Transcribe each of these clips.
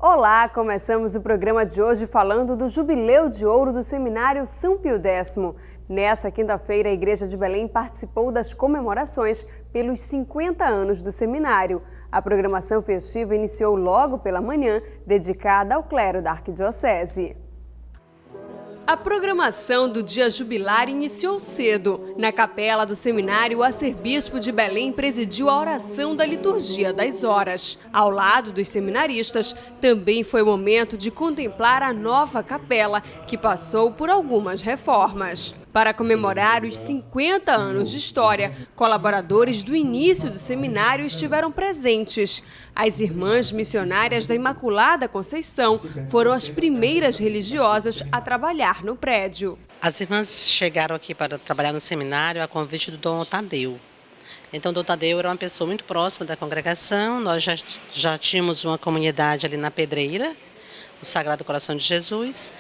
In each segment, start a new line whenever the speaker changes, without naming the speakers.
Olá, começamos o programa de hoje falando do Jubileu de Ouro do Seminário São Pio X. Nessa quinta-feira, a Igreja de Belém participou das comemorações pelos 50 anos do seminário. A programação festiva iniciou logo pela manhã, dedicada ao clero da Arquidiocese. A programação do Dia Jubilar iniciou cedo. Na capela do seminário, o arcebispo de Belém presidiu a oração da liturgia das horas. Ao lado dos seminaristas, também foi o momento de contemplar a nova capela, que passou por algumas reformas. Para comemorar os 50 anos de história, colaboradores do início do seminário estiveram presentes. As irmãs missionárias da Imaculada Conceição foram as primeiras religiosas a trabalhar no prédio.
As irmãs chegaram aqui para trabalhar no seminário a convite do Dom Tadeu. Então, o Dom Tadeu era uma pessoa muito próxima da congregação. Nós já tínhamos uma comunidade ali na Pedreira, o Sagrado Coração de Jesus.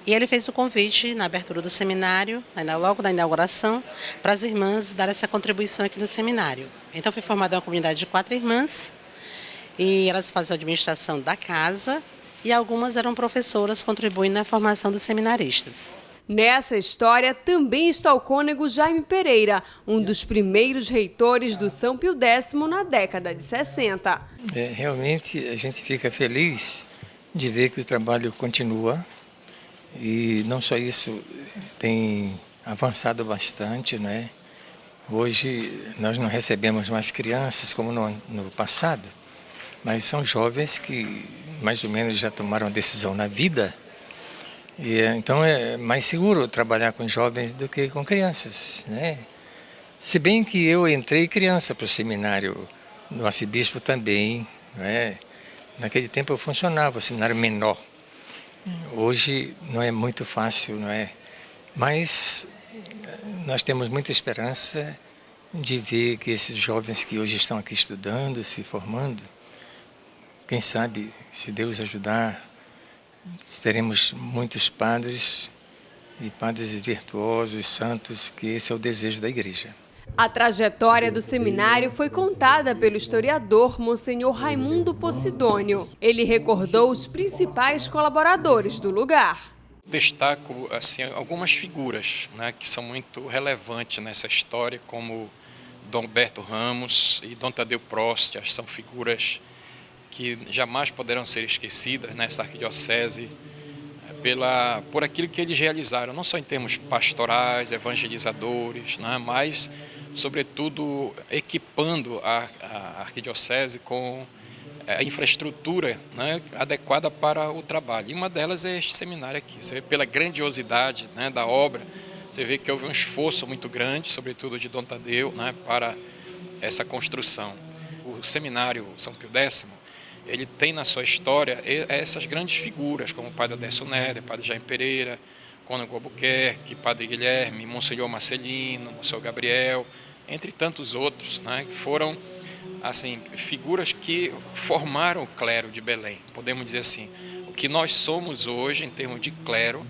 E ele fez o convite na abertura do seminário, logo na inauguração, para as irmãs dar essa contribuição aqui no seminário. Então foi formada uma comunidade de 4 irmãs, e elas faziam a administração da casa, e algumas eram professoras contribuindo na formação dos seminaristas.
Nessa história também está o cônego Jaime Pereira, um dos primeiros reitores do São Pio X na década de 60.
Realmente a gente fica feliz de ver que o trabalho continua. E não só isso, tem avançado bastante, né? Hoje nós não recebemos mais crianças como no passado, mas são jovens que mais ou menos já tomaram decisão na vida. E, então é mais seguro trabalhar com jovens do que com crianças, né? Se bem que eu entrei criança para o seminário do arcebispo também, né? Naquele tempo eu funcionava, o seminário menor. Hoje não é muito fácil, não é? Mas nós temos muita esperança de ver que esses jovens que hoje estão aqui estudando, se formando, quem sabe, se Deus ajudar, teremos muitos padres e padres virtuosos, santos, que esse é o desejo da igreja.
A trajetória do seminário foi contada pelo historiador Monsenhor Raimundo Posidônio. Ele recordou os principais colaboradores do lugar.
Destaco algumas figuras, né, que são muito relevantes nessa história, como Dom Alberto Ramos e Dom Tadeu Prost. São figuras que jamais poderão ser esquecidas nessa arquidiocese por aquilo que eles realizaram, não só em termos pastorais, evangelizadores, né, mas sobretudo equipando a arquidiocese com a infraestrutura, né, adequada para o trabalho. E uma delas é este seminário aqui. Você vê pela grandiosidade, né, da obra, você vê que houve um esforço muito grande, sobretudo de Dom Tadeu, né, para essa construção. O seminário São Pio X, ele tem na sua história essas grandes figuras, como o padre Aderson Néder, padre Jaime Pereira, cônego Albuquerque, padre Guilherme, Monsenhor Marcelino, Monsenhor Gabriel, entre tantos outros, né, que foram figuras que formaram o clero de Belém. Podemos dizer assim, o que nós somos hoje em termos de clero,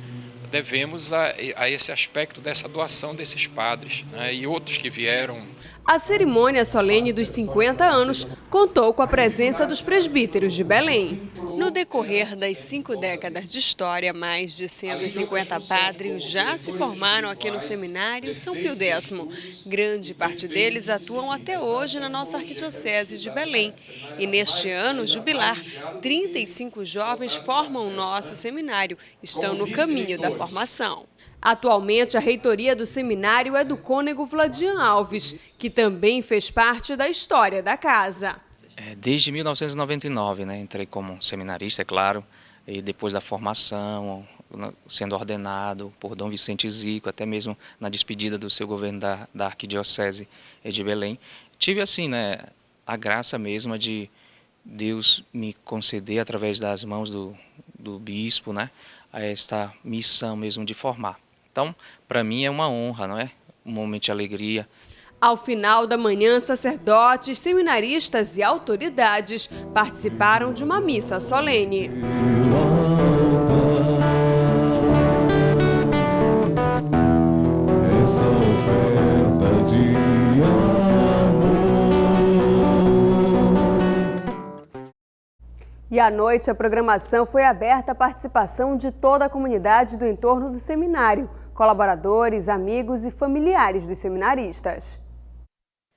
devemos a esse aspecto dessa doação desses padres, né, e outros que vieram.
A cerimônia solene dos 50 anos contou com a presença dos presbíteros de Belém. No decorrer das 5 décadas de história, mais de 150 padres já se formaram aqui no seminário São Pio X. Grande parte deles atuam até hoje na nossa arquidiocese de Belém. E neste ano jubilar, 35 jovens formam o nosso seminário, estão no caminho da formação. Atualmente, a reitoria do seminário é do cônego Vladian Alves, que também fez parte da história da casa.
Desde 1999, né, entrei como seminarista, é claro, e depois da formação, sendo ordenado por Dom Vicente Zico, até mesmo na despedida do seu governo da Arquidiocese de Belém. Tive assim, né, a graça mesma de Deus me conceder, através das mãos do bispo, né, esta missão mesmo de formar. Então, para mim é uma honra, não é? Um momento de alegria.
Ao final da manhã, sacerdotes, seminaristas e autoridades participaram de uma missa solene. E à noite, a programação foi aberta à participação de toda a comunidade do entorno do seminário, colaboradores, amigos e familiares dos seminaristas.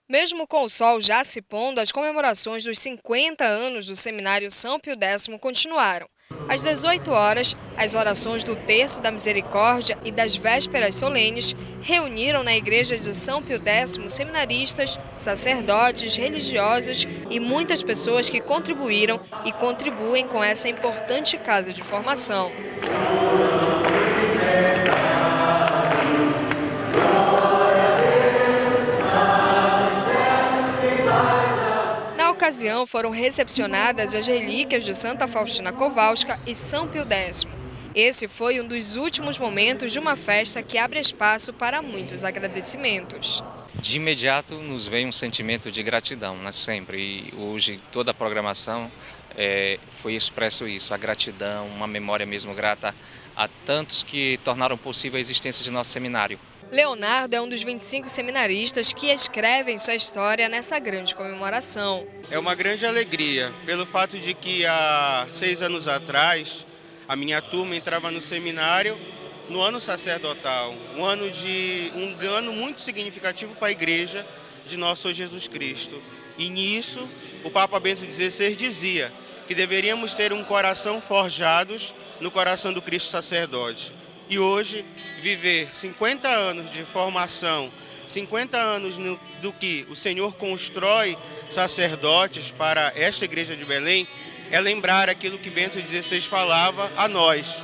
Mesmo com o sol já se pondo, as comemorações dos 50 anos do Seminário São Pio X continuaram. Às 18 horas, as orações do Terço da Misericórdia e das Vésperas Solenes reuniram na Igreja de São Pio X seminaristas, sacerdotes, religiosos e muitas pessoas que contribuíram e contribuem com essa importante casa de formação. Na ocasião, foram recepcionadas as relíquias de Santa Faustina Kowalska e São Pio X. Esse foi um dos últimos momentos de uma festa que abre espaço para muitos agradecimentos.
De imediato nos vem um sentimento de gratidão, né, sempre. E hoje toda a programação foi expresso isso, a gratidão, uma memória mesmo grata a tantos que tornaram possível a existência de nosso seminário.
Leonardo é um dos 25 seminaristas que escrevem sua história nessa grande comemoração.
É uma grande alegria, pelo fato de que há 6 anos atrás, a minha turma entrava no seminário no ano sacerdotal, um ano muito significativo para a Igreja de Nosso Senhor Jesus Cristo. E nisso, o Papa Bento XVI dizia que deveríamos ter um coração forjados no coração do Cristo sacerdote. E hoje, viver 50 anos de formação, 50 anos do que o Senhor constrói sacerdotes para esta Igreja de Belém, é lembrar aquilo que Bento XVI falava a nós.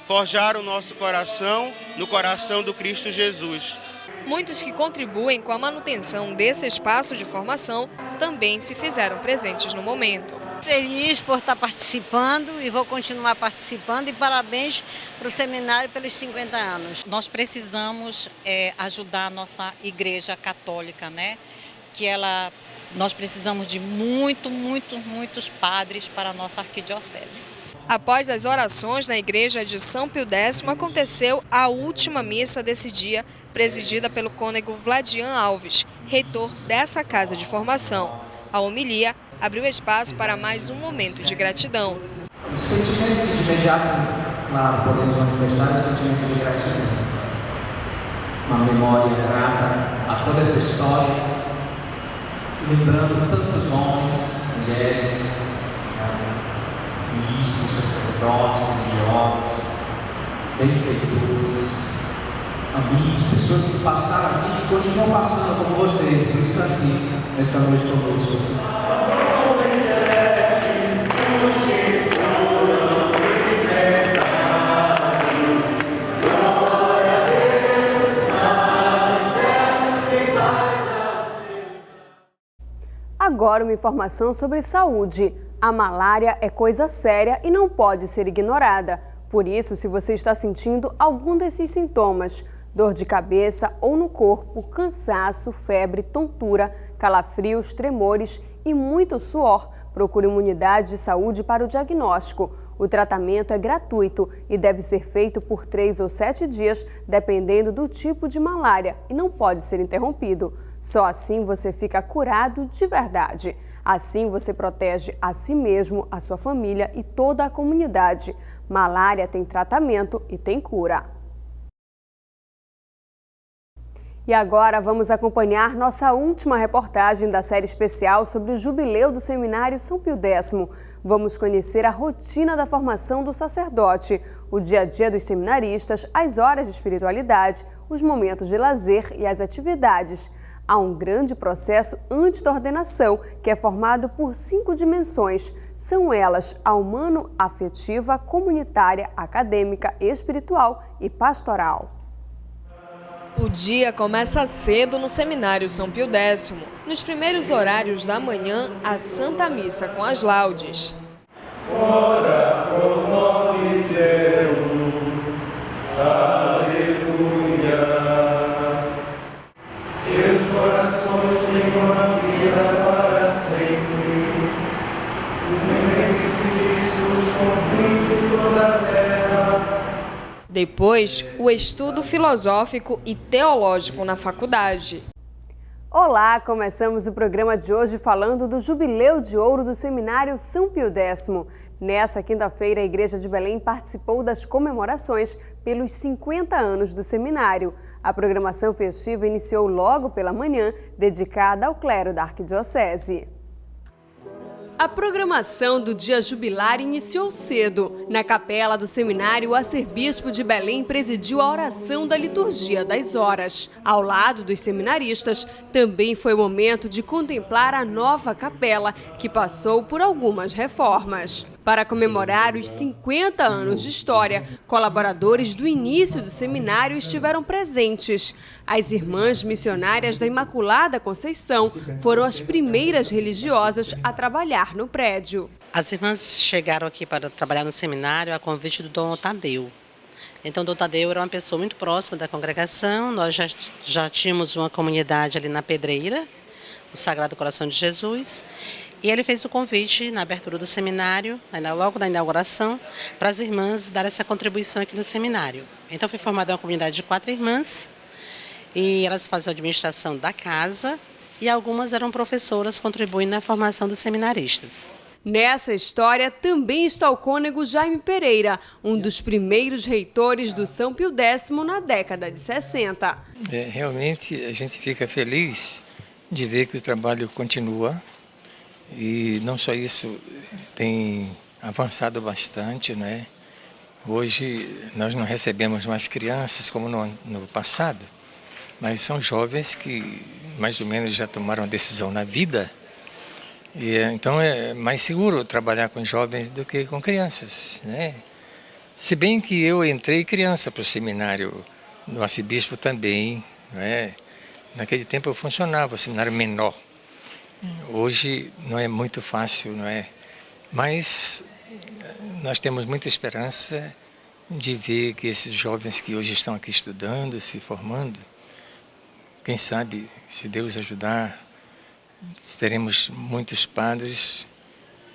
Forjar o nosso coração no coração do Cristo Jesus.
Muitos que contribuem com a manutenção desse espaço de formação também se fizeram presentes no momento.
Feliz por estar participando e vou continuar participando e parabéns para o seminário pelos 50 anos.
Nós precisamos ajudar a nossa igreja católica, né? Nós precisamos de muitos padres para a nossa arquidiocese.
Após as orações na igreja de São Pio X, aconteceu a última missa desse dia, presidida pelo cônego Vladian Alves, reitor dessa casa de formação. A homilia abriu espaço para mais um momento de gratidão.
O sentimento de imediato, claro, podemos manifestar o sentimento de gratidão. Uma memória grata a toda essa história, lembrando tantos homens, mulheres, ministros, sacerdotes, religiosos, benfeitores, amigos, pessoas que passaram aqui e continuam passando como vocês, por isso aqui nesta noite conosco.
Agora uma informação sobre saúde. A malária é coisa séria e não pode ser ignorada. Por isso, se você está sentindo algum desses sintomas, dor de cabeça ou no corpo, cansaço, febre, tontura, calafrios, tremores e muito suor, procure uma unidade de saúde para o diagnóstico. O tratamento é gratuito e deve ser feito por 3 ou 7 dias, dependendo do tipo de malária, e não pode ser interrompido. Só assim você fica curado de verdade. Assim você protege a si mesmo, a sua família e toda a comunidade. Malária tem tratamento e tem cura. E agora vamos acompanhar nossa última reportagem da série especial sobre o jubileu do Seminário São Pio X. Vamos conhecer a rotina da formação do sacerdote, o dia a dia dos seminaristas, as horas de espiritualidade, os momentos de lazer e as atividades. Há um grande processo antes da ordenação, que é formado por 5 dimensões. São elas a humano-afetiva, comunitária, acadêmica, espiritual e pastoral.
O dia começa cedo no Seminário São Pio X. Nos primeiros horários da manhã, a Santa Missa com as laudes.
Ora pro nobis Deum, aleluia. Seus corações tenham a vida para sempre. Lembre-se disso, os confins de toda a terra.
Depois, o estudo filosófico e teológico na faculdade.
Olá, começamos o programa de hoje falando do Jubileu de Ouro do Seminário São Pio X. Nessa quinta-feira, a Igreja de Belém participou das comemorações pelos 50 anos do seminário. A programação festiva iniciou logo pela manhã, dedicada ao clero da Arquidiocese. A programação do dia jubilar iniciou cedo. Na capela do seminário, o arcebispo de Belém presidiu a oração da liturgia das horas. Ao lado dos seminaristas, também foi o momento de contemplar a nova capela, que passou por algumas reformas. Para comemorar os 50 anos de história, colaboradores do início do seminário estiveram presentes. As irmãs missionárias da Imaculada Conceição foram as primeiras religiosas a trabalhar no prédio.
As irmãs chegaram aqui para trabalhar no seminário a convite do Dom Tadeu. Então, o Dom Tadeu era uma pessoa muito próxima da congregação. Nós já tínhamos uma comunidade ali na Pedreira, o Sagrado Coração de Jesus. E ele fez o convite na abertura do seminário, logo na inauguração, para as irmãs dar essa contribuição aqui no seminário. Então foi formada uma comunidade de 4 irmãs, e elas faziam a administração da casa, e algumas eram professoras contribuindo na formação dos seminaristas.
Nessa história também está o cônego Jaime Pereira, um dos primeiros reitores do São Pio X na década de 60.
Realmente a gente fica feliz de ver que o trabalho continua. E não só isso, tem avançado bastante, né? Hoje nós não recebemos mais crianças como no passado, mas são jovens que mais ou menos já tomaram a decisão na vida. E, então é mais seguro trabalhar com jovens do que com crianças, né? Se bem que eu entrei criança para o seminário do arcebispo também, né? Naquele tempo eu funcionava, o seminário menor. Hoje não é muito fácil, não é? Mas nós temos muita esperança de ver que esses jovens que hoje estão aqui estudando, se formando, quem sabe, se Deus ajudar, teremos muitos padres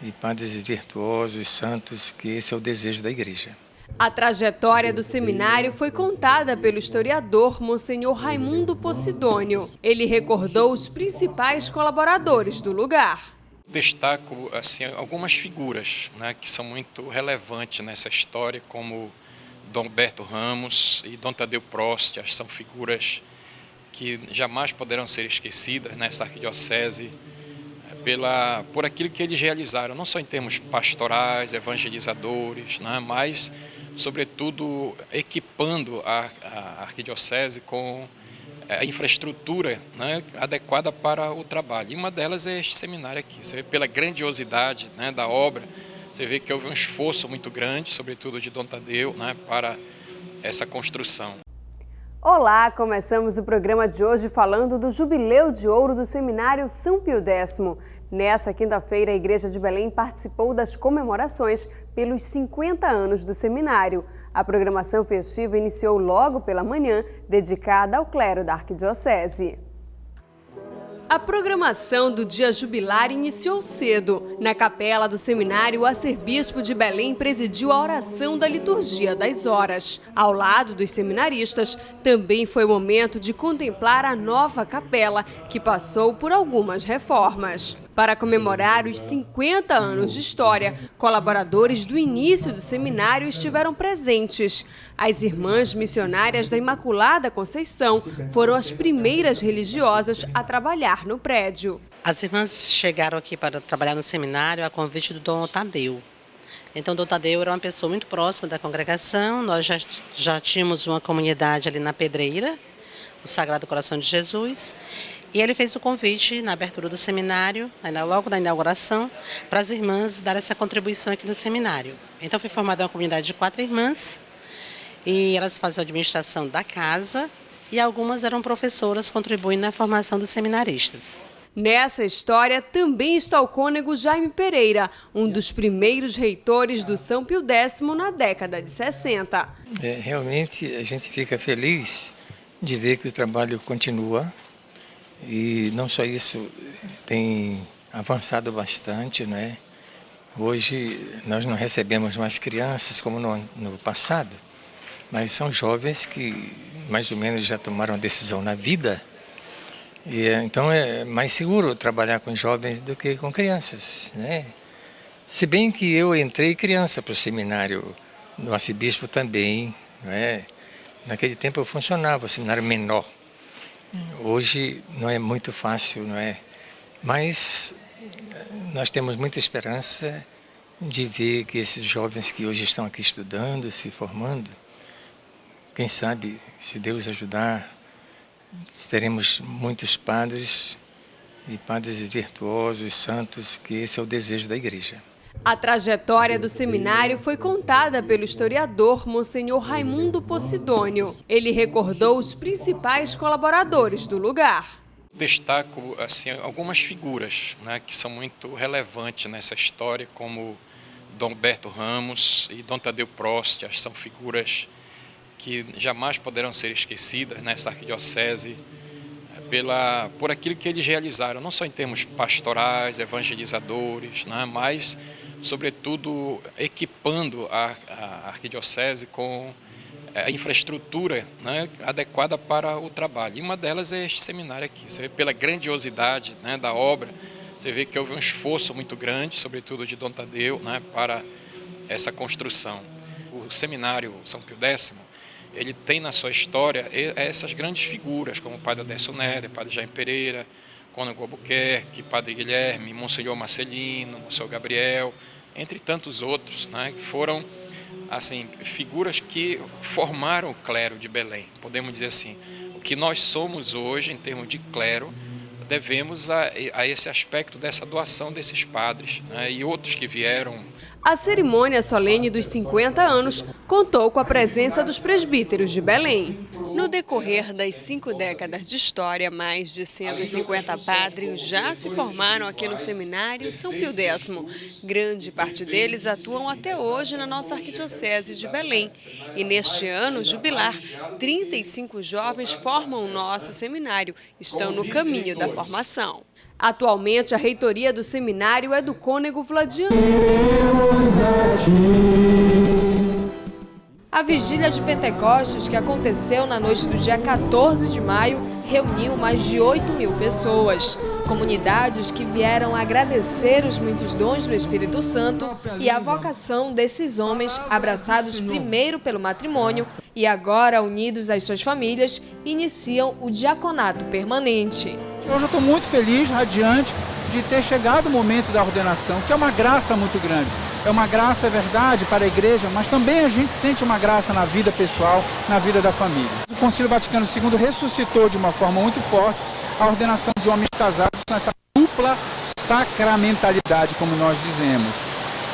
e padres virtuosos, santos, que esse é o desejo da igreja.
A trajetória do seminário foi contada pelo historiador Monsenhor Raimundo Posidônio. Ele recordou os principais colaboradores do lugar.
Destaco algumas figuras, né, que são muito relevantes nessa história, como Dom Berto Ramos e Dom Tadeu Prost. São figuras que jamais poderão ser esquecidas nessa arquidiocese por aquilo que eles realizaram, não só em termos pastorais, evangelizadores, né, mas sobretudo equipando a arquidiocese com a infraestrutura, né, adequada para o trabalho. E uma delas é este seminário aqui. Você vê pela grandiosidade, né, da obra, você vê que houve um esforço muito grande, sobretudo de Dom Tadeu, né, para essa construção.
Olá, começamos o programa de hoje falando do Jubileu de Ouro do Seminário São Pio X. Nessa quinta-feira, a Igreja de Belém participou das comemorações pelos 50 anos do seminário. A programação festiva iniciou logo pela manhã, dedicada ao clero da Arquidiocese. A programação do dia jubilar iniciou cedo. Na capela do seminário, o arcebispo de Belém presidiu a oração da liturgia das horas. Ao lado dos seminaristas, também foi o momento de contemplar a nova capela, que passou por algumas reformas. Para comemorar os 50 anos de história, colaboradores do início do seminário estiveram presentes. As irmãs missionárias da Imaculada Conceição foram as primeiras religiosas a trabalhar no prédio.
As irmãs chegaram aqui para trabalhar no seminário a convite do Dom Tadeu. Então, o Dom Tadeu era uma pessoa muito próxima da congregação. Nós já tínhamos uma comunidade ali na Pedreira, o Sagrado Coração de Jesus. E ele fez o convite na abertura do seminário, logo na inauguração, para as irmãs dar essa contribuição aqui no seminário. Então foi formada uma comunidade de 4 irmãs, e elas faziam a administração da casa, e algumas eram professoras contribuindo na formação dos seminaristas.
Nessa história também está o cônego Jaime Pereira, um dos primeiros reitores do São Pio X na década de 60.
Realmente a gente fica feliz de ver que o trabalho continua. E não só isso, tem avançado bastante, né? Hoje nós não recebemos mais crianças como no passado, mas são jovens que mais ou menos já tomaram a decisão na vida. E, então é mais seguro trabalhar com jovens do que com crianças, né? Se bem que eu entrei criança para o seminário do arcebispo também, não é? Naquele tempo eu funcionava, o seminário menor. Hoje não é muito fácil, não é? Mas nós temos muita esperança de ver que esses jovens que hoje estão aqui estudando, se formando, quem sabe, se Deus ajudar, teremos muitos padres e padres virtuosos, santos, que esse é o desejo da igreja.
A trajetória do seminário foi contada pelo historiador Monsenhor Raimundo Posidônio. Ele recordou os principais colaboradores do lugar.
Destaco assim, algumas figuras, né, que são muito relevantes nessa história, como Dom Alberto Ramos e Dom Tadeu Prost. São figuras que jamais poderão ser esquecidas nessa arquidiocese por aquilo que eles realizaram, não só em termos pastorais, evangelizadores, né, mas, sobretudo, equipando a arquidiocese com a infraestrutura, né, adequada para o trabalho. E uma delas é este seminário aqui. Você vê pela grandiosidade, né, da obra, você vê que houve um esforço muito grande, sobretudo de Dom Tadeu, né, para essa construção. O seminário São Pio X, ele tem na sua história essas grandes figuras, como o padre Adécio Nery, padre Jaime Pereira, Cônego Albuquerque, padre Guilherme, Monsenhor Marcelino, Monsenhor Gabriel, entre tantos outros, né, que foram assim, figuras que formaram o clero de Belém. Podemos dizer assim, o que nós somos hoje, em termos de clero, devemos a esse aspecto dessa doação desses padres, né, e outros que vieram.
A cerimônia solene dos 50 anos contou com a presença dos presbíteros de Belém. No decorrer das 5 décadas de história, mais de 150 padres já se formaram aqui no seminário São Pio X. Grande parte deles atuam até hoje na nossa arquidiocese de Belém. E neste ano jubilar, 35 jovens formam o nosso seminário, estão no caminho da formação. Atualmente, a reitoria do seminário é do cônego Vladiano. A vigília de Pentecostes, que aconteceu na noite do dia 14 de maio, reuniu mais de 8.000 pessoas. Comunidades que vieram agradecer os muitos dons do Espírito Santo e a vocação desses homens, abraçados primeiro pelo matrimônio e agora unidos às suas famílias, iniciam o diaconato permanente.
Hoje eu estou muito feliz, radiante, de ter chegado o momento da ordenação, que é uma graça muito grande. É uma graça, é verdade, para a igreja, mas também a gente sente uma graça na vida pessoal, na vida da família. O Concílio Vaticano II ressuscitou de uma forma muito forte a ordenação de homens casados com essa dupla sacramentalidade, como nós dizemos.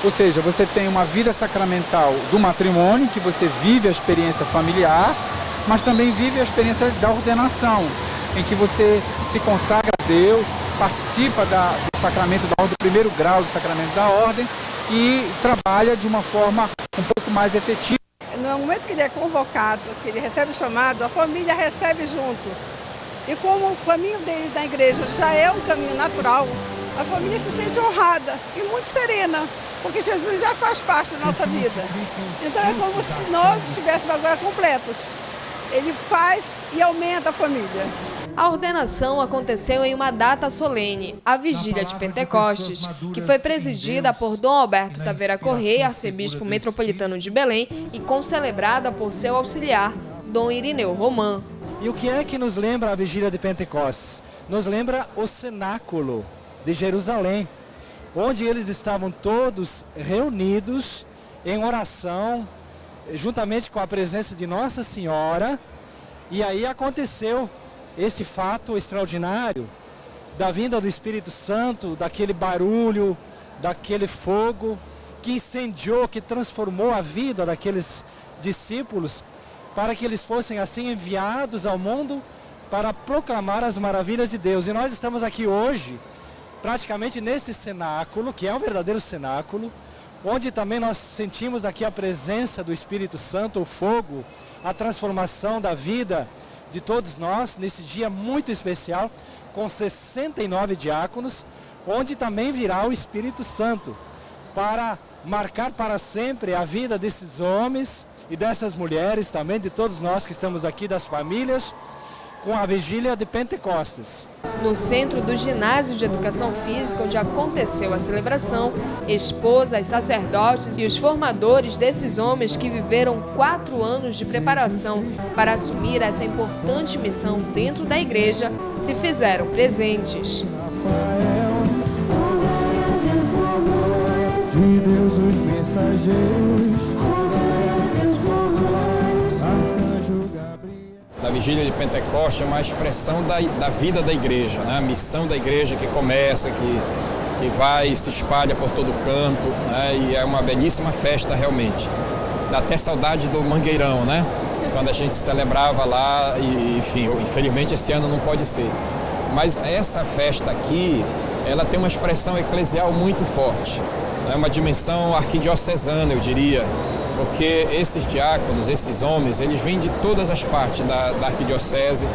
Ou seja, você tem uma vida sacramental do matrimônio, que você vive a experiência familiar, mas também vive a experiência da ordenação, em que você se consagra a Deus, participa do sacramento da ordem, do primeiro grau do sacramento da ordem, e trabalha de uma forma um pouco mais efetiva.
No momento que ele é convocado, que ele recebe o chamado, a família recebe junto. E como o caminho dele da igreja já é um caminho natural, a família se sente honrada e muito serena, porque Jesus já faz parte da nossa vida. Então é como se nós estivéssemos agora completos. Ele faz e aumenta a família.
A ordenação aconteceu em uma data solene, a Vigília de Pentecostes, que foi presidida por Dom Alberto Taveira Correia, arcebispo metropolitano de Belém, e concelebrada por seu auxiliar, Dom Irineu Roman.
E o que é que nos lembra a Vigília de Pentecostes? Nos lembra o cenáculo de Jerusalém, onde eles estavam todos reunidos em oração, juntamente com a presença de Nossa Senhora, e aí aconteceu esse fato extraordinário da vinda do Espírito Santo, daquele barulho, daquele fogo que incendiou, que transformou a vida daqueles discípulos, para que eles fossem assim enviados ao mundo para proclamar as maravilhas de Deus. E nós estamos aqui hoje, praticamente nesse cenáculo, que é um verdadeiro cenáculo, onde também nós sentimos aqui a presença do Espírito Santo, o fogo, a transformação da vida de todos nós, nesse dia muito especial, com 69 diáconos, onde também virá o Espírito Santo, para marcar para sempre a vida desses homens e dessas mulheres, também de todos nós que estamos aqui, das famílias, com a vigília de Pentecostes.
No centro do ginásio de educação física, onde aconteceu a celebração, esposas, sacerdotes e os formadores desses homens que viveram 4 anos de preparação para assumir essa importante missão dentro da igreja se fizeram presentes.
De Deus os mensageiros, Arcanjo Gabriel.
Da vigília de Pentecostes é uma expressão da vida da igreja, né? A missão da igreja que começa, que vai e se espalha por todo canto, né? E é uma belíssima festa realmente. Dá até saudade do Mangueirão, né? Quando a gente celebrava lá, e enfim, infelizmente esse ano não pode ser. Mas essa festa aqui, ela tem uma expressão eclesial muito forte. É uma dimensão arquidiocesana, eu diria, porque esses diáconos, esses homens, eles vêm de todas as partes da arquidiocese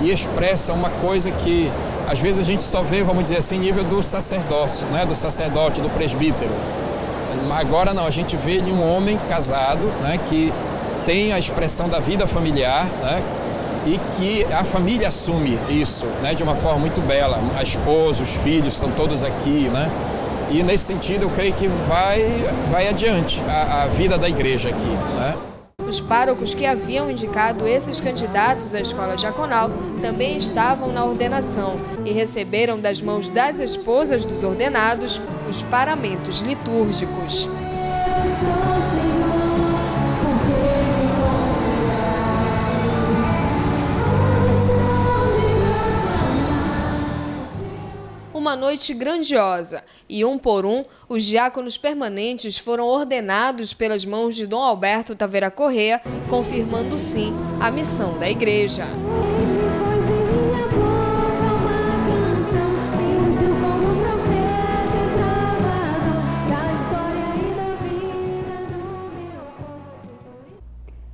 e expressam uma coisa que às vezes a gente só vê, vamos dizer assim, nível do sacerdócio, né? Do sacerdote, do presbítero. Agora não, a gente vê um homem casado, né? Que tem a expressão da vida familiar, né? E que a família assume isso, né? De uma forma muito bela. A esposa, os filhos são todos aqui, né? E nesse sentido eu creio que vai adiante a vida da igreja aqui, né?
Os párocos que haviam indicado esses candidatos à escola diaconal também estavam na ordenação e receberam das mãos das esposas dos ordenados os paramentos litúrgicos. Uma noite grandiosa e, um por um, os diáconos permanentes foram ordenados pelas mãos de Dom Alberto Taveira Corrêa, confirmando sim a missão da igreja.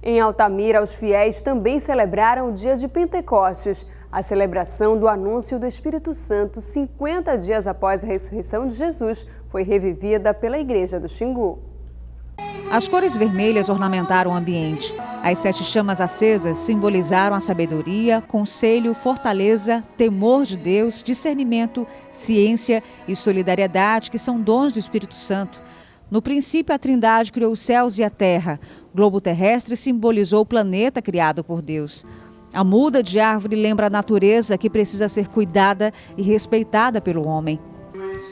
Em Altamira, os fiéis também celebraram o dia de Pentecostes, a celebração do anúncio do Espírito Santo 50 dias após a ressurreição de Jesus foi revivida pela Igreja do Xingu.
As cores vermelhas ornamentaram o ambiente. As 7 chamas acesas simbolizaram a sabedoria, conselho, fortaleza, temor de Deus, discernimento, ciência e solidariedade, que são dons do Espírito Santo. No princípio, a Trindade criou os céus e a terra. O globo terrestre simbolizou o planeta criado por Deus. A muda de árvore lembra a natureza que precisa ser cuidada e respeitada pelo homem.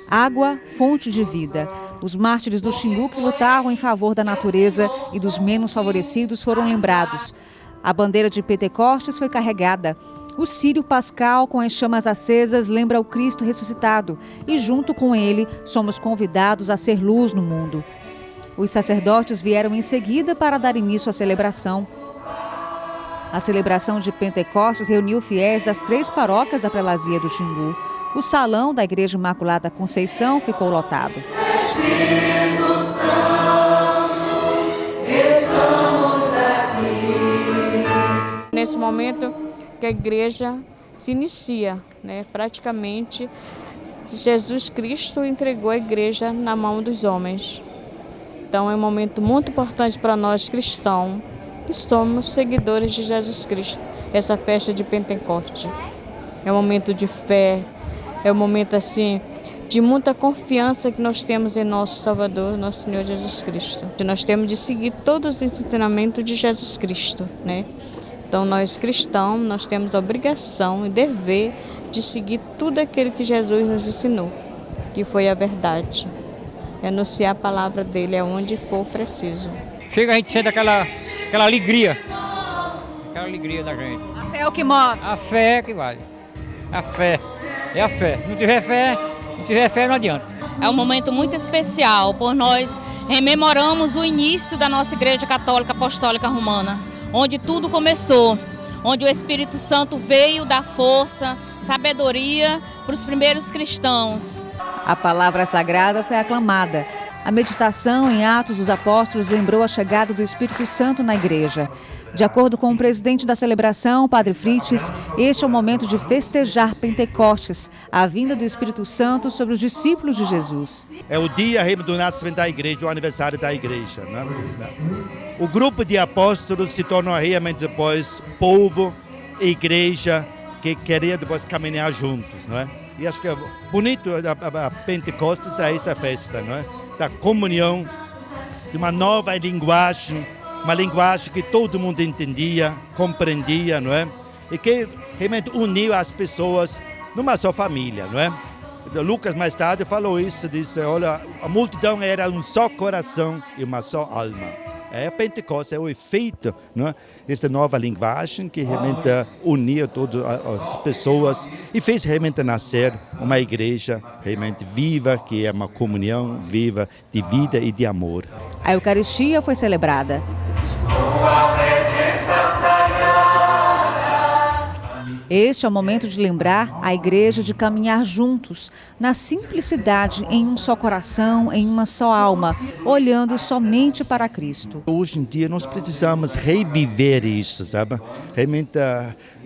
Água, fonte de vida. Os mártires do Xingu que lutavam em favor da natureza e dos menos favorecidos foram lembrados. A bandeira de Pentecostes foi carregada. O círio pascal com as chamas acesas lembra o Cristo ressuscitado e junto com ele somos convidados a ser luz no mundo. Os sacerdotes vieram em seguida para dar início à celebração. A celebração de Pentecostes reuniu fiéis das 3 paróquias da prelazia do Xingu. O salão da Igreja Imaculada Conceição ficou lotado.
Espírito Santo, estamos aqui.
Nesse momento que a igreja se inicia, né? Praticamente Jesus Cristo entregou a igreja na mão dos homens. Então é um momento muito importante para nós cristãos, que somos seguidores de Jesus Cristo, essa festa de Pentecostes. É um momento de fé, é um momento assim de muita confiança que nós temos em nosso Salvador, nosso Senhor Jesus Cristo. Nós temos de seguir todos os ensinamentos de Jesus Cristo, né? Então nós cristãos, nós temos a obrigação e dever de seguir tudo aquilo que Jesus nos ensinou, que foi a verdade. E anunciar a palavra dele aonde for preciso.
Chega, a gente sente aquela alegria da gente.
A fé é o que move.
A fé é que vale. A fé. É a fé. Se não tiver fé não adianta.
É um momento muito especial, por nós rememoramos o início da nossa Igreja Católica Apostólica Romana, onde tudo começou, onde o Espírito Santo veio dar força, sabedoria para os primeiros cristãos.
A palavra sagrada foi aclamada. A meditação em Atos dos Apóstolos lembrou a chegada do Espírito Santo na igreja. De acordo com o presidente da celebração, Padre Frites, este é o momento de festejar Pentecostes, a vinda do Espírito Santo sobre os discípulos de Jesus.
É o dia do nascimento da igreja, o aniversário da igreja, né? O grupo de apóstolos se tornou realmente depois povo igreja que queriam depois caminhar juntos, não é? E acho que é bonito a Pentecostes é essa festa, não é? Da comunhão, de uma nova linguagem, uma linguagem que todo mundo entendia, compreendia, não é? E que realmente uniu as pessoas numa só família, não é? Lucas mais tarde falou isso, disse, olha, a multidão era um só coração e uma só alma. A Pentecostes é o efeito, não é? Esta nova linguagem que realmente unia todas as pessoas e fez realmente nascer uma igreja realmente viva, que é uma comunhão viva de vida e de amor.
A Eucaristia foi celebrada. Este é o momento de lembrar a igreja de caminhar juntos, na simplicidade, em um só coração, em uma só alma, olhando somente para Cristo.
Hoje em dia nós precisamos reviver isso, sabe? Realmente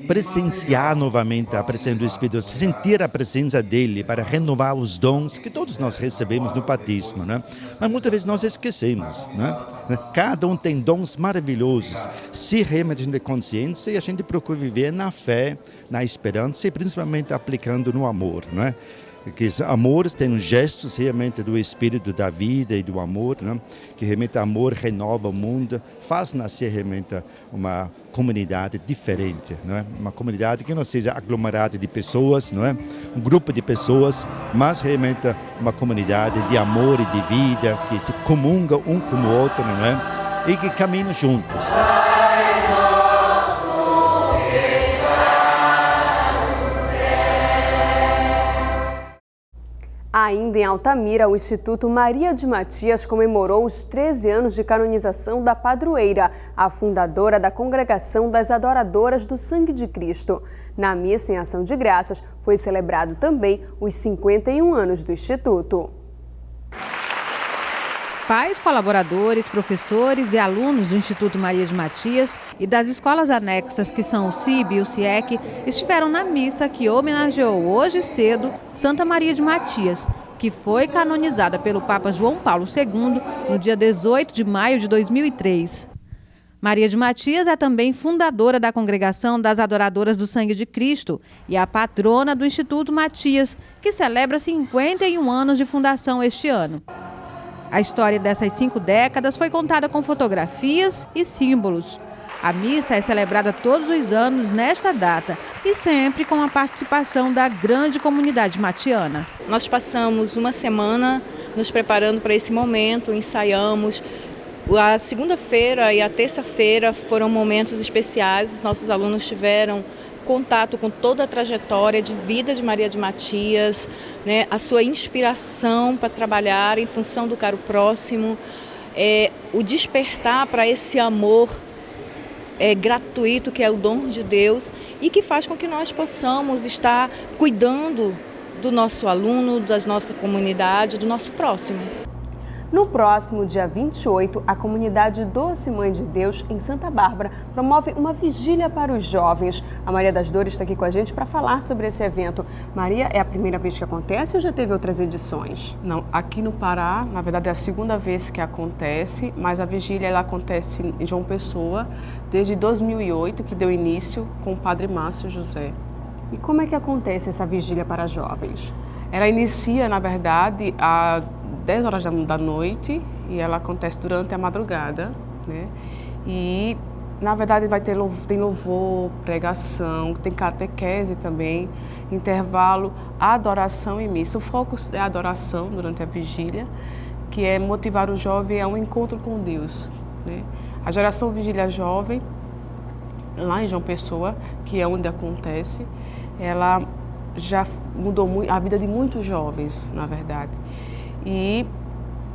presenciar novamente a presença do Espírito, sentir a presença dele para renovar os dons que todos nós recebemos no batismo, né? Mas muitas vezes nós esquecemos, né? Cada um tem dons maravilhosos. Se realmente a gente é consciência e a gente procura viver na fé, na esperança e principalmente aplicando no amor, não é? Que os amores têm gestos realmente do espírito da vida e do amor, né? Que realmente o amor renova o mundo, faz nascer realmente uma comunidade diferente, não é? Uma comunidade que não seja aglomerada de pessoas, não é? Um grupo de pessoas, mas realmente uma comunidade de amor e de vida, que se comunga um com o outro, não é? E que caminham juntos.
Ainda em Altamira, o Instituto Maria de Matias comemorou os 13 anos de canonização da padroeira, a fundadora da Congregação das Adoradoras do Sangue de Cristo. Na missa em ação de graças, foi celebrado também os 51 anos do Instituto.
Pais, colaboradores, professores e alunos do Instituto Maria de Matias e das escolas anexas, que são o CIB e o CIEC, estiveram na missa que homenageou hoje cedo Santa Maria de Matias, que foi canonizada pelo Papa João Paulo II no dia 18 de maio de 2003. Maria de Matias é também fundadora da Congregação das Adoradoras do Sangue de Cristo e a patrona do Instituto Matias, que celebra 51 anos de fundação este ano. A história dessas 5 décadas foi contada com fotografias e símbolos. A missa é celebrada todos os anos nesta data e sempre com a participação da grande comunidade matiana.
Nós passamos uma semana nos preparando para esse momento, ensaiamos. A segunda-feira e a terça-feira foram momentos especiais, os nossos alunos tiveram contato com toda a trajetória de vida de Maria de Matias, né, a sua inspiração para trabalhar em função do caro próximo, o despertar para esse amor gratuito que é o dom de Deus e que faz com que nós possamos estar cuidando do nosso aluno, da nossa comunidade, do nosso próximo.
No próximo dia 28, a comunidade Doce Mãe de Deus, em Santa Bárbara, promove uma vigília para os jovens. A Maria das Dores está aqui com a gente para falar sobre esse evento. Maria, é a primeira vez que acontece ou já teve outras edições?
Não, aqui no Pará, na verdade é a segunda vez que acontece, mas a vigília ela acontece em João Pessoa desde 2008, que deu início com o Padre Márcio José.
E como é que acontece essa vigília para jovens?
Ela inicia, na verdade, às 10 horas da noite e ela acontece durante a madrugada, né? E, na verdade, tem louvor, pregação, tem catequese também, intervalo, adoração e missa. O foco é a adoração durante a vigília, que é motivar o jovem a um encontro com Deus, né? A geração Vigília Jovem, lá em João Pessoa, que é onde acontece, ela já mudou muito a vida de muitos jovens, na verdade. E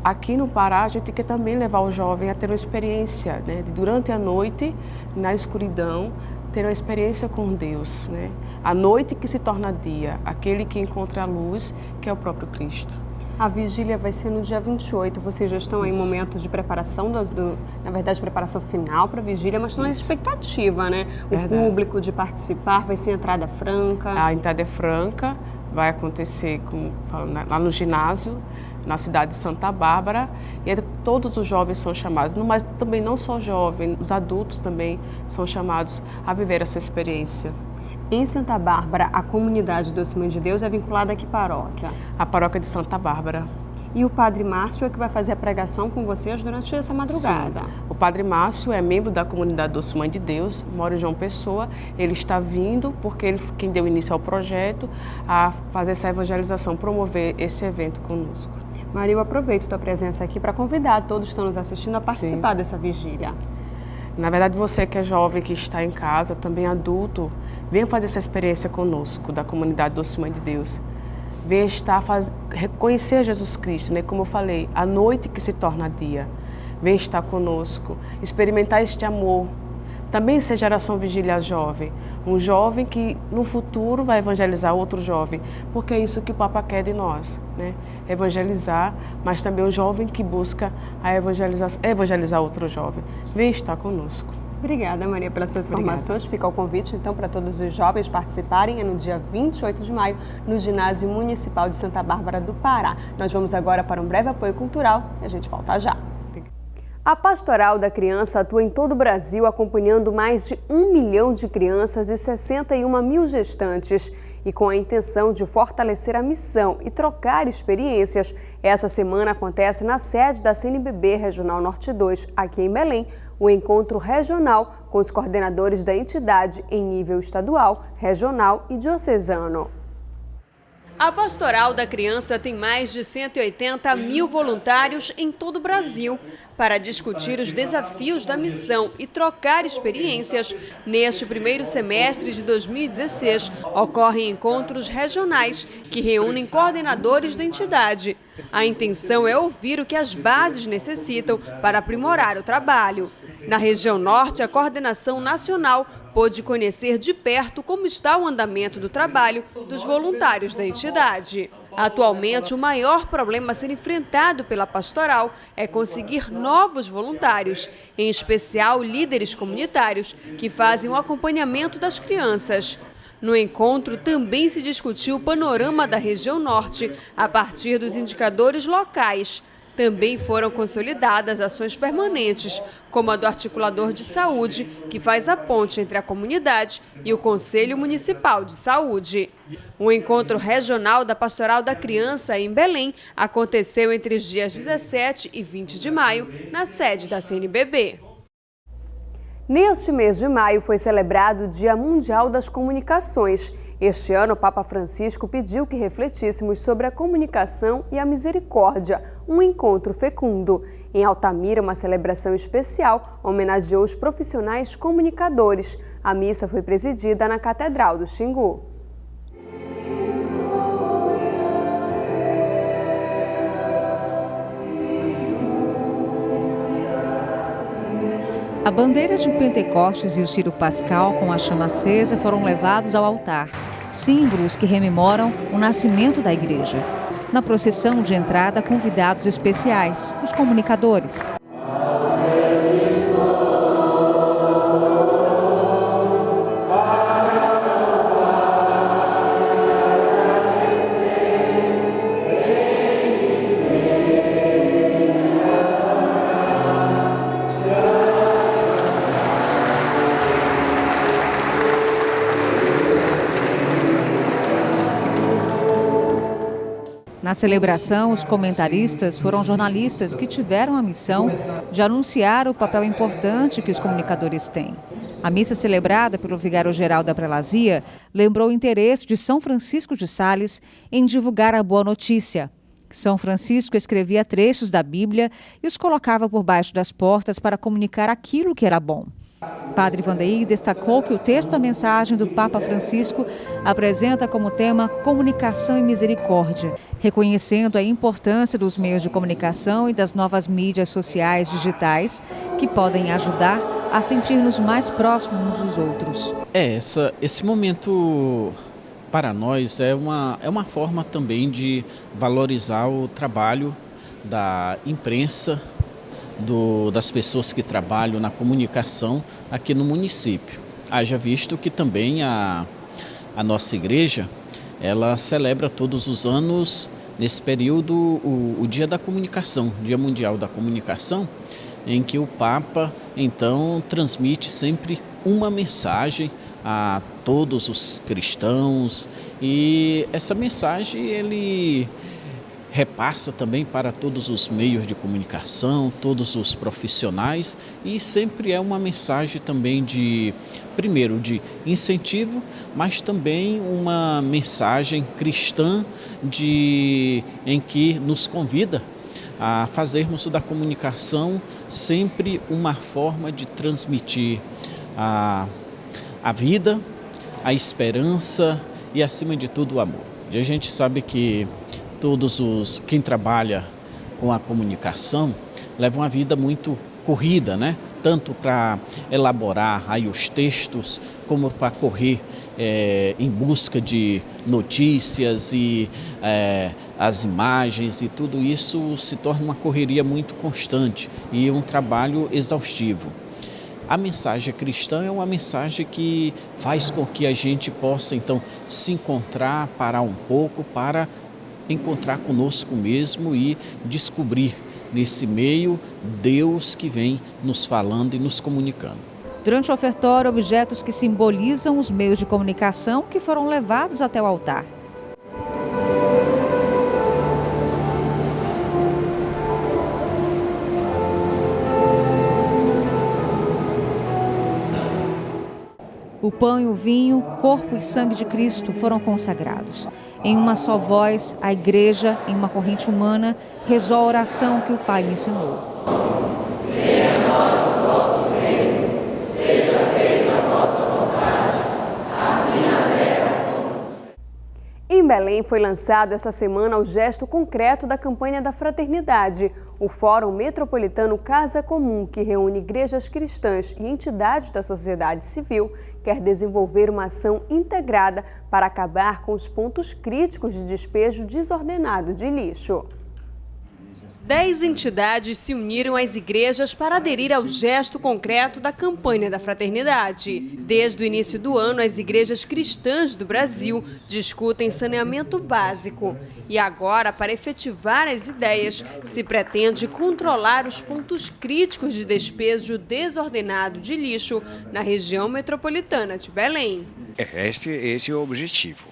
aqui no Pará, a gente quer também levar o jovem a ter uma experiência, né, de durante a noite, na escuridão, ter uma experiência com Deus, né? A noite que se torna dia, aquele que encontra a luz, que é o próprio Cristo.
A vigília vai ser no dia 28, vocês já estão em momentos de preparação, na verdade, preparação final para a vigília, mas estão na expectativa, né? O público de participar, vai ser entrada franca?
A entrada é franca, vai acontecer lá no ginásio, na cidade de Santa Bárbara, e todos os jovens são chamados, mas também não só jovens, os adultos também são chamados a viver essa experiência.
Em Santa Bárbara, a comunidade Doce Mãe de Deus é vinculada a que paróquia?
A paróquia de Santa Bárbara.
E o Padre Márcio é que vai fazer a pregação com vocês durante essa madrugada?
Sim. O Padre Márcio é membro da comunidade Doce Mãe de Deus, mora em João Pessoa. Ele está vindo porque ele quem deu início ao projeto a fazer essa evangelização, promover esse evento conosco.
Maria, eu aproveito a tua presença aqui para convidar todos que estão nos assistindo a participar dessa vigília.
Na verdade, você que é jovem, que está em casa, também adulto, venha fazer essa experiência conosco, da comunidade Doce Mãe de Deus. Venha reconhecer Jesus Cristo, né? Como eu falei, a noite que se torna dia. Venha estar conosco, experimentar este amor. Também ser geração vigília jovem. Um jovem que no futuro vai evangelizar outro jovem, porque é isso que o Papa quer de nós, né? Evangelizar, mas também um jovem que busca evangelizar outro jovem. Venha estar conosco.
Obrigada, Maria, pelas suas informações. Fica o convite, então, para todos os jovens participarem. É no dia 28 de maio, no Ginásio Municipal de Santa Bárbara do Pará. Nós vamos agora para um breve apoio cultural e a gente volta já. A Pastoral da Criança atua em todo o Brasil, acompanhando mais de 1 milhão de crianças e 61 mil gestantes. E com a intenção de fortalecer a missão e trocar experiências, essa semana acontece na sede da CNBB Regional Norte 2, aqui em Belém, o encontro regional com os coordenadores da entidade em nível estadual, regional e diocesano. A Pastoral da Criança tem mais de 180 mil voluntários em todo o Brasil. Para discutir os desafios da missão e trocar experiências, neste primeiro semestre de 2016, ocorrem encontros regionais que reúnem coordenadores da entidade. A intenção é ouvir o que as bases necessitam para aprimorar o trabalho. Na região norte, a coordenação nacional pôde conhecer de perto como está o andamento do trabalho dos voluntários da entidade. Atualmente, o maior problema a ser enfrentado pela pastoral é conseguir novos voluntários, em especial líderes comunitários, que fazem o acompanhamento das crianças. No encontro, também se discutiu o panorama da região norte, a partir dos indicadores locais. Também foram consolidadas ações permanentes, como a do articulador de saúde, que faz a ponte entre a comunidade e o Conselho Municipal de Saúde. O encontro regional da Pastoral da Criança em Belém aconteceu entre os dias 17 e 20 de maio, na sede da CNBB. Neste mês de maio foi celebrado o Dia Mundial das Comunicações. Este ano, o Papa Francisco pediu que refletíssemos sobre a comunicação e a misericórdia, um encontro fecundo. Em Altamira, uma celebração especial homenageou os profissionais comunicadores. A missa foi presidida na Catedral do Xingu.
A bandeira de Pentecostes e o ciro pascal com a chama acesa foram levados ao altar, símbolos que rememoram o nascimento da igreja. Na procissão de entrada, convidados especiais, os comunicadores. Na celebração, os comentaristas foram jornalistas que tiveram a missão de anunciar o papel importante que os comunicadores têm. A missa celebrada pelo vigário-geral da prelazia lembrou o interesse de São Francisco de Sales em divulgar a boa notícia. São Francisco escrevia trechos da Bíblia e os colocava por baixo das portas para comunicar aquilo que era bom. Padre Vandeir destacou que o texto da mensagem do Papa Francisco apresenta como tema comunicação e misericórdia, reconhecendo a importância dos meios de comunicação e das novas mídias sociais digitais que podem ajudar a sentir-nos mais próximos uns dos outros.
Esse momento para nós é uma forma também de valorizar o trabalho da imprensa, das pessoas que trabalham na comunicação aqui no município. Haja visto que também a nossa igreja, ela celebra todos os anos nesse período o Dia da Comunicação, Dia Mundial da Comunicação, em que o Papa, então, transmite sempre uma mensagem a todos os cristãos, e essa mensagem ele repassa também para todos os meios de comunicação, todos os profissionais, e sempre é uma mensagem também primeiro de incentivo, mas também uma mensagem cristã em que nos convida a fazermos da comunicação sempre uma forma de transmitir a vida, a esperança e, acima de tudo, o amor. E a gente sabe que quem trabalha com a comunicação leva uma vida muito corrida, né? Tanto para elaborar aí os textos, como para correr em busca de notícias e as imagens, e tudo isso se torna uma correria muito constante e um trabalho exaustivo. A mensagem cristã é uma mensagem que faz com que a gente possa, então, se encontrar, parar um pouco para encontrar conosco mesmo e descobrir nesse meio Deus que vem nos falando e nos comunicando.
Durante o ofertório, objetos que simbolizam os meios de comunicação que foram levados até o altar. O pão e o vinho, corpo e sangue de Cristo, foram consagrados. Em uma só voz, a igreja, em uma corrente humana, rezou a oração que o Pai ensinou.
Venha a nós o vosso reino, seja feita a vossa vontade, assim na terra como no céu.
Em Belém foi lançado essa semana o gesto concreto da campanha da fraternidade. O Fórum Metropolitano Casa Comum, que reúne igrejas cristãs e entidades da sociedade civil, quer desenvolver uma ação integrada para acabar com os pontos críticos de despejo desordenado de lixo. 10 entidades se uniram às igrejas para aderir ao gesto concreto da campanha da fraternidade. Desde o início do ano, as igrejas cristãs do Brasil discutem saneamento básico. E agora, para efetivar as ideias, se pretende controlar os pontos críticos de despejo desordenado de lixo na região metropolitana de Belém.
Esse é o objetivo.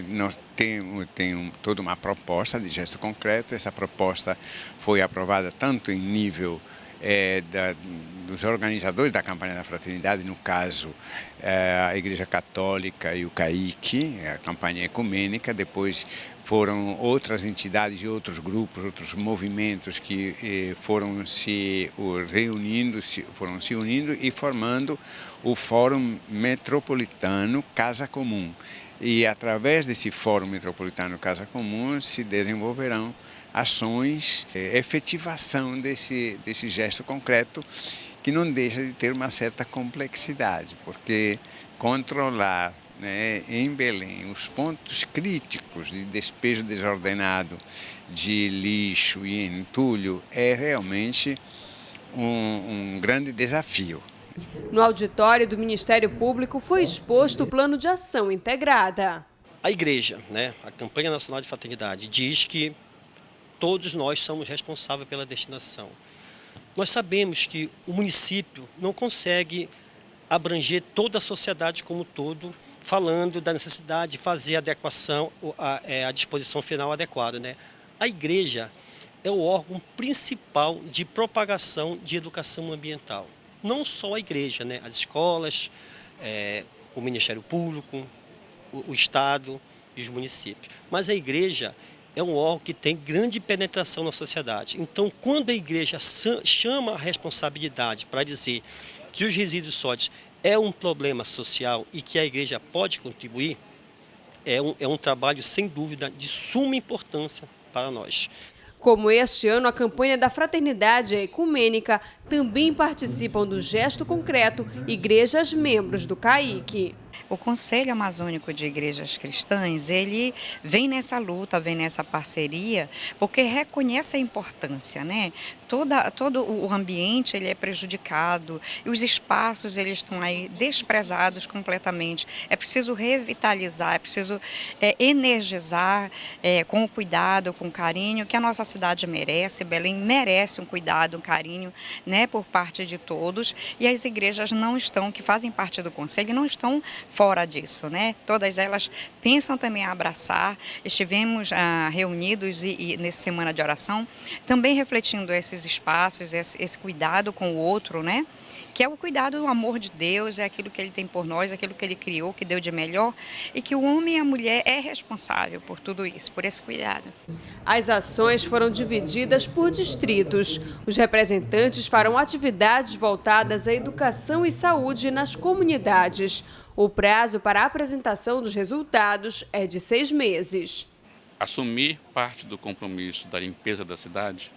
Nós temos toda uma proposta de gesto concreto. Essa proposta foi aprovada tanto em nível dos organizadores da campanha da fraternidade, no caso a Igreja Católica e o CAIC, a campanha ecumênica. Depois foram outras entidades e outros grupos, outros movimentos que foram se unindo e formando o Fórum Metropolitano Casa Comum. E através desse Fórum Metropolitano Casa Comum se desenvolverão ações, efetivação desse gesto concreto, que não deixa de ter uma certa complexidade, porque controlar, né, em Belém os pontos críticos de despejo desordenado de lixo e entulho é realmente um grande desafio.
No auditório do Ministério Público foi exposto o plano de ação integrada.
A igreja, a Campanha Nacional de Fraternidade, diz que todos nós somos responsáveis pela destinação. Nós sabemos que o município não consegue abranger toda a sociedade como um todo, falando da necessidade de fazer a adequação, a disposição final adequada. A igreja é o órgão principal de propagação de educação ambiental. Não só a igreja, as escolas, o Ministério Público, o Estado e os municípios. Mas a igreja é um órgão que tem grande penetração na sociedade. Então, quando a igreja chama a responsabilidade para dizer que os resíduos sólidos é um problema social e que a igreja pode contribuir, é um trabalho, sem dúvida, de suma importância para nós.
Como este ano, a campanha da fraternidade ecumênica também participam do gesto concreto igrejas membros do CAIC.
O Conselho Amazônico de Igrejas Cristãs, ele vem nessa luta, vem nessa parceria, porque reconhece a importância, né? Todo o ambiente ele é prejudicado e os espaços eles estão aí desprezados completamente. É preciso revitalizar, é preciso energizar com o cuidado, com o carinho que a nossa cidade merece. Belém merece um cuidado, um carinho, né, por parte de todos, e as igrejas não estão, que fazem parte do Conselho, não estão fora disso, né? Todas elas pensam também em abraçar. Estivemos reunidos e nessa semana de oração, também refletindo esses espaços, esse cuidado com o outro, né? Que é o cuidado do amor de Deus, é aquilo que Ele tem por nós, aquilo que Ele criou, que deu de melhor, e que o homem e a mulher é responsável por tudo isso, por esse cuidado.
As ações foram divididas por distritos. Os representantes farão atividades voltadas à educação e saúde nas comunidades. O prazo para a apresentação dos resultados é de 6 meses.
Assumir parte do compromisso da limpeza da cidade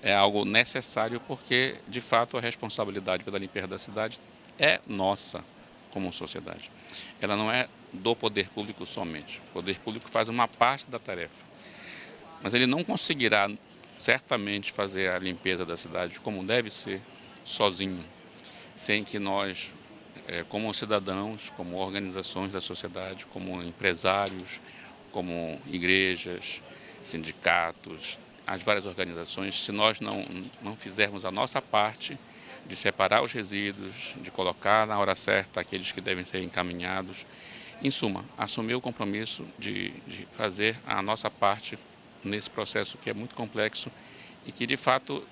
é algo necessário porque, de fato, a responsabilidade pela limpeza da cidade é nossa como sociedade. Ela não é do poder público somente. O poder público faz uma parte da tarefa, mas ele não conseguirá certamente fazer a limpeza da cidade como deve ser sozinho, sem que nós, como cidadãos, como organizações da sociedade, como empresários, como igrejas, sindicatos, as várias organizações, se nós não fizermos a nossa parte de separar os resíduos, de colocar na hora certa aqueles que devem ser encaminhados, em suma, assumir o compromisso de fazer a nossa parte nesse processo que é muito complexo e que, de fato,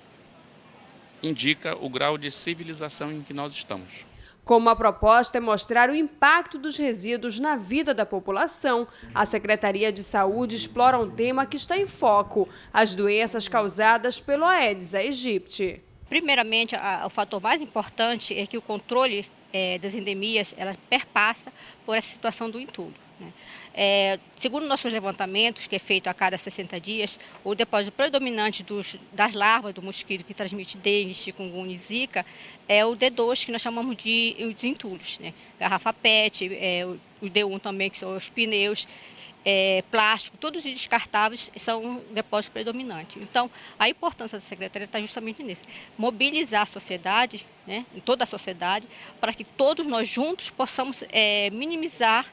indica o grau de civilização em que nós estamos.
Como a proposta é mostrar o impacto dos resíduos na vida da população, a Secretaria de Saúde explora um tema que está em foco: as doenças causadas pelo Aedes aegypti.
Primeiramente, o fator mais importante é que o controle das endemias ela perpassa por essa situação do entulho, né? Segundo nossos levantamentos, que é feito a cada 60 dias, o depósito predominante das larvas do mosquito que transmite dengue, chikungunya e zika é o D2, que nós chamamos de os entulhos, né? Garrafa PET, o D1 também, que são os pneus, plástico, todos os descartáveis são depósitos predominantes. Então, a importância da Secretaria está justamente nisso, mobilizar a sociedade, né, toda a sociedade, para que todos nós juntos possamos minimizar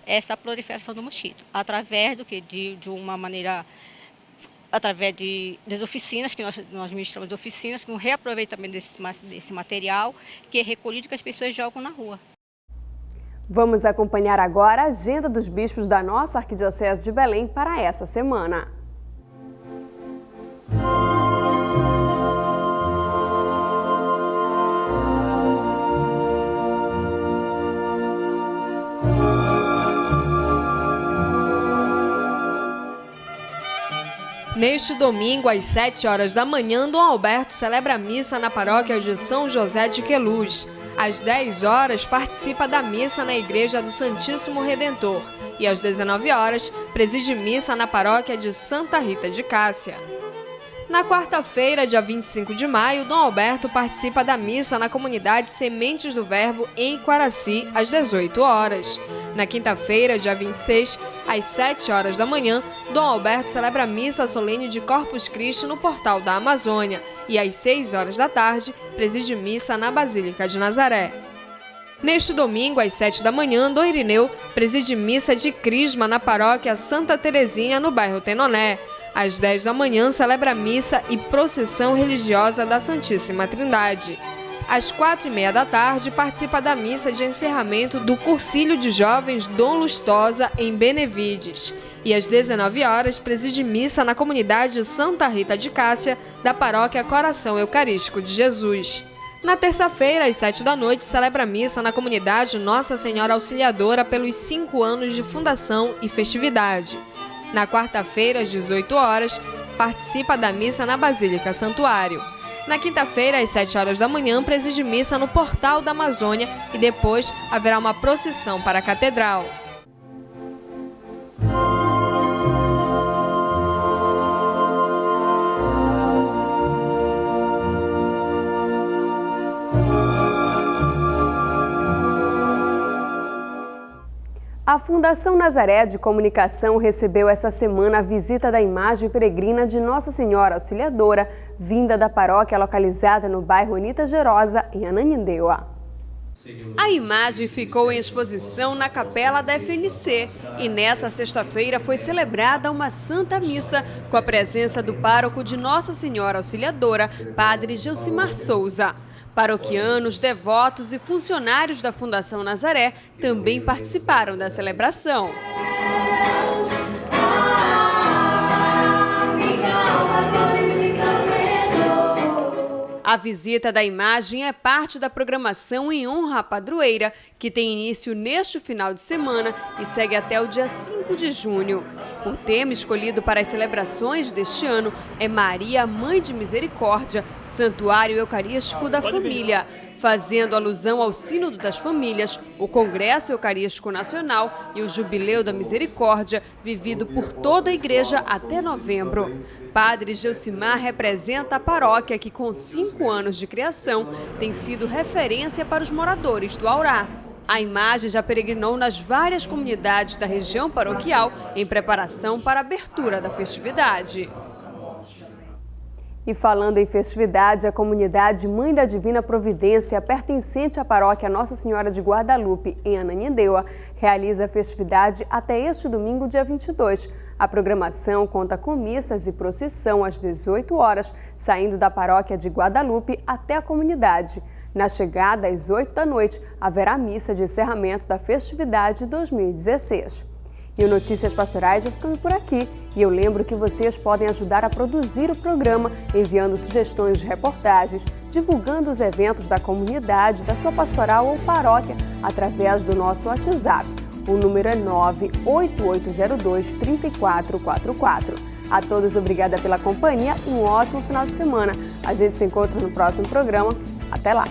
essa proliferação do mosquito, através de uma maneira, através das oficinas, que nós ministramos oficinas, com reaproveitamento desse material, que é recolhido que as pessoas jogam na rua.
Vamos acompanhar agora a agenda dos bispos da nossa Arquidiocese de Belém para essa semana.
Neste domingo, às 7 horas da manhã, Dom Alberto celebra a missa na paróquia de São José de Queluz. Às 10 horas, participa da missa na Igreja do Santíssimo Redentor. E às 19 horas, preside missa na paróquia de Santa Rita de Cássia. Na quarta-feira, dia 25 de maio, Dom Alberto participa da missa na comunidade Sementes do Verbo, em Quaraci, às 18 horas. Na quinta-feira, dia 26, às 7 horas da manhã, Dom Alberto celebra a missa solene de Corpus Christi no Portal da Amazônia e às 6 horas da tarde, preside missa na Basílica de Nazaré. Neste domingo, às 7 da manhã, Dom Irineu preside missa de Crisma na paróquia Santa Terezinha, no bairro Tenoné. Às 10 da manhã, celebra a missa e procissão religiosa da Santíssima Trindade. Às 4h30 da tarde, participa da missa de encerramento do Cursilho de Jovens Dom Lustosa, em Benevides. E às 19 horas, preside missa na comunidade Santa Rita de Cássia, da paróquia Coração Eucarístico de Jesus. Na terça-feira, às 7 da noite, celebra a missa na comunidade Nossa Senhora Auxiliadora pelos 5 anos de fundação e festividade. Na quarta-feira, às 18 horas, participa da missa na Basílica Santuário. Na quinta-feira, às 7 horas da manhã, preside missa no Portal da Amazônia e depois haverá uma procissão para a Catedral.
A Fundação Nazaré de Comunicação recebeu esta semana a visita da imagem peregrina de Nossa Senhora Auxiliadora, vinda da paróquia localizada no bairro Anita Gerosa, em Ananindeua. A imagem ficou em exposição na capela da FNC e nessa sexta-feira foi celebrada uma Santa Missa com a presença do pároco de Nossa Senhora Auxiliadora, Padre Gilcimar Souza. Paroquianos, devotos e funcionários da Fundação Nazaré também participaram da celebração. A visita da imagem é parte da programação em honra à padroeira, que tem início neste final de semana e segue até o dia 5 de junho. O tema escolhido para as celebrações deste ano é Maria, Mãe de Misericórdia, Santuário Eucarístico da Família, fazendo alusão ao Sínodo das Famílias, o Congresso Eucarístico Nacional e o Jubileu da Misericórdia, vivido por toda a Igreja até novembro. Padre Gilcimar representa a paróquia que, com 5 anos de criação, tem sido referência para os moradores do Aurá. A imagem já peregrinou nas várias comunidades da região paroquial em preparação para a abertura da festividade. E falando em festividade, a comunidade Mãe da Divina Providência, pertencente à paróquia Nossa Senhora de Guadalupe, em Ananindeua, realiza a festividade até este domingo, dia 22. A programação conta com missas e procissão às 18 horas, saindo da paróquia de Guadalupe até a comunidade. Na chegada, às 8 da noite, haverá missa de encerramento da festividade 2016. E o Notícias Pastorais vai ficando por aqui. E eu lembro que vocês podem ajudar a produzir o programa, enviando sugestões de reportagens, divulgando os eventos da comunidade, da sua pastoral ou paróquia, através do nosso WhatsApp. O número é 98802-3444. A todos, obrigada pela companhia e um ótimo final de semana. A gente se encontra no próximo programa. Até lá!